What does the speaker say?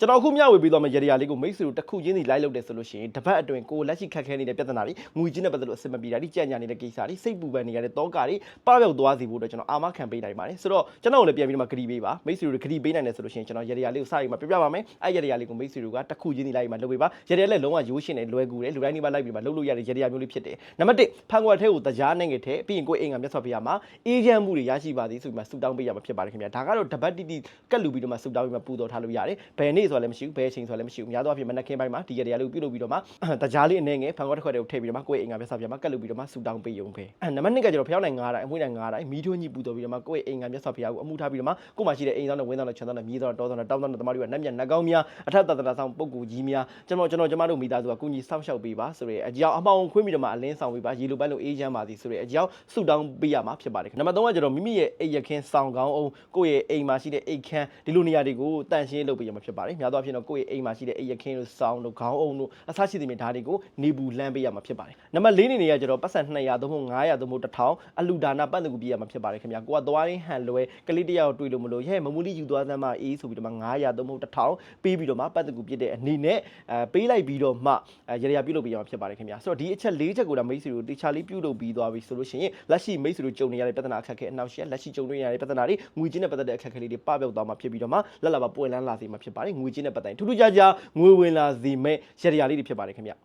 ကျွန်တော်ခုမျှဝေပေးသွားမယ့်ရရလေးကိုမိတ်ဆွေတို့တစ်ခုချင်းစီလိုက်လုပ်တယ်ဆိုလို့ရှိရင်တစ်ပတ်အတွင်းကိုလက်ရှိခက်ခဲနေတဲ့ပြဿနာတွေငွေချင်းနဲ့ပတ်သက်လို့အဆင်မပြေတာဒီကြံ့ညာနေတဲ့ကိစ္စတွေစိတ်ပူပန်နေရတဲ့တောကတွေပပျောက်သွားစေဖို့အတွက်ကျွန်တော်အာမခံပေးနိုင်ပါတယ်ဆိုတော့ကျွန်တော်လည်းပြန်ပြီးတော့မှဂရီပေးပါမိတ်ဆွေတို့ဂရီပေးနိုင်တယ်ဆိုလို့ရှိရင်ကျွန်တော်ရရလေးကိုစပြီးမှပြပြပါမယ်အဲ့ရရလေးကိုမိတ်ဆွေတို့ကတစ်ခုချင်းစီလိုက်ပြီးမှလုပ်ပေးပါရရလေးလုံးဝရိုးရှင်းတယ်လွယ်ကူတယ်လူတိုင်းဒီမှာလိုက်ပြီးမှလုပ်လို့ရတဲ့ရရမျိုးလေးဖြစ်တယ်နံပါတ်1ဖန်ကွက်ထဲကိုတရားနဲ့ငယ်ထဲပြီးရင်ကိုယ်အိမ်ကမျက်စောပြရမှာအေးချမ်းမှုတွေရရှိပါသည်ဆိုပြီးမှဆူတောင်းပေးရမှာဖြစ်ပါတယ်ခင်ဗျာဒါကတော့တပတ်တိတိကတ်လူပြီးတော့မှဆူတောင်းပြီးမှပူတော်ထားလို့ရတယ်ဘယ်နေ့ဆိုလည်းမရှိဘူးဘယ်အချိန်ဆိုလည်းမရှိဘူးများသောအားဖြင့်မနက်ခင်းပိုင်းမှာဒီရရလေးကိုပြုလုပ်ပြီးတော့မှတရားလေးအနေငယ်ဖန်ကွက်တစ်ခွက်တည်းကိုထည့်ပြီးတော့မှကိုယ့်အိမ်ကမျက်စောပြမှာကတ်လူပြီးတော့မှဆူတောင်းပေးရုံပဲနံပါတ်2ကကျတော့ဖျောင်းနိုင်9တိုင်းအမွှေးနိုင်9တိုင်းမီးထွန်းကြီးပူတော်ပြီးတော့မှကိုယ့်အိမ်ကမျက်စောပြကိုအမှုထားပြီးတော့မှကိုယ်မှာရှိတဲ့အိမ်ဆောင်နဲ့ဝင်းဆောင်နဲ့ခြံဆောင်နဲ့မြေဆောင်နဲ့တောဆောင်နဲ့တောင်းဆောင်နဲ့တမတို့ကနတ်မြတ်နတ်ကောင်းများအထက်တတဆောင်ပုဂ္ဂိုလ်ကြီးများကျမတို့မိသားစုကကုညီစောင့်ရှောက်ပေးပါဆိုတဲ့အကြောင်းအမှောင်ခွင်းပြီးတော့မှအလင်းဆောင်ပေးပါရေလိုပန်းလိုအေးချမ်းပါသည်ဆိုတဲ့အကြောင်းဆူတောင်းပေးရမှာဖြစ်ပါတယ်နံပါတ်3ကကျတော့မိမိရဲ့အိမ်ရခင်းဆောင်ကောင်းအောင်ကိုယ့်ရဲ့အိမ်မှာရှိတဲ့အိမ်ခန်းဒီလိုနေရာတွေကိုတန့်ရှင်းလုပ်ပေးရမှာဖြစ်ပါတယ်များသောအားဖြင့်တော့ကိုယ့်ရဲ့အိမ်မှာရှိတဲ့အိမ်ရခင်းတို့ဆောင်တို့ခေါင်းအုံတို့အစရှိသဖြင့်ဒါတွေကိုနေပူလှမ်းပေးရမှာဖြစ်ပါတယ်နံပါတ်4နေရကျတော့ပတ်စံ200သို့မဟုတ်900သို့မဟုတ်1000အလူဒါနာပတ်သက်ကူပြရမှာဖြစ်ပါတယ်ခင်ဗျာကိုကသွားရင်းဟန်လွဲကလေးတယောက်တွေ့လို့မလို့ဟဲ့မမူလီယူသွားစမ်းမအေးဆိုပြီးတော့မှ900သို့မဟုတ်1000ပေးပြီးတော့မှပတ်သက်ကူပြတဲ့အနေနဲ့ပေးလိုက်ပြီးတော့မှရရပြုတ်လုပ်ပေးရမှာဖြစ်ပါတယ်ခင်ဗျာဆိုတော့ဒီအချက်4ချက်ကိုဒါမိတ်ဆွေတို့တေချာလေးပြုတ်လုပ်ပြီးသွားပြီဆိုလို့ရှိရင်လက်ရှိမိတ်ဆွေတို့ကြုံနေရတဲ့ပြဿနာအခက်အခဲအနောက်ရှက်လက်ရှိကြုံနေရတဲ့ပြဿနာတွေငွေချင်းနဲ့ပတ်သက်တဲ့အခက်အခဲလေးတွေပပျောက်သွားမှာဖြစ်ပြီးတော့မှလက်လာပါပွင့်လန်းလာစေမှာဖြစ်ပါတယ်ငွေချင်းနဲ့ပတ်သက်ထူးထူးခြားခြားငွေဝင်လာစေမဲ့ရရလေးတွေဖြစ်ပါတယ်ခင်ဗျာ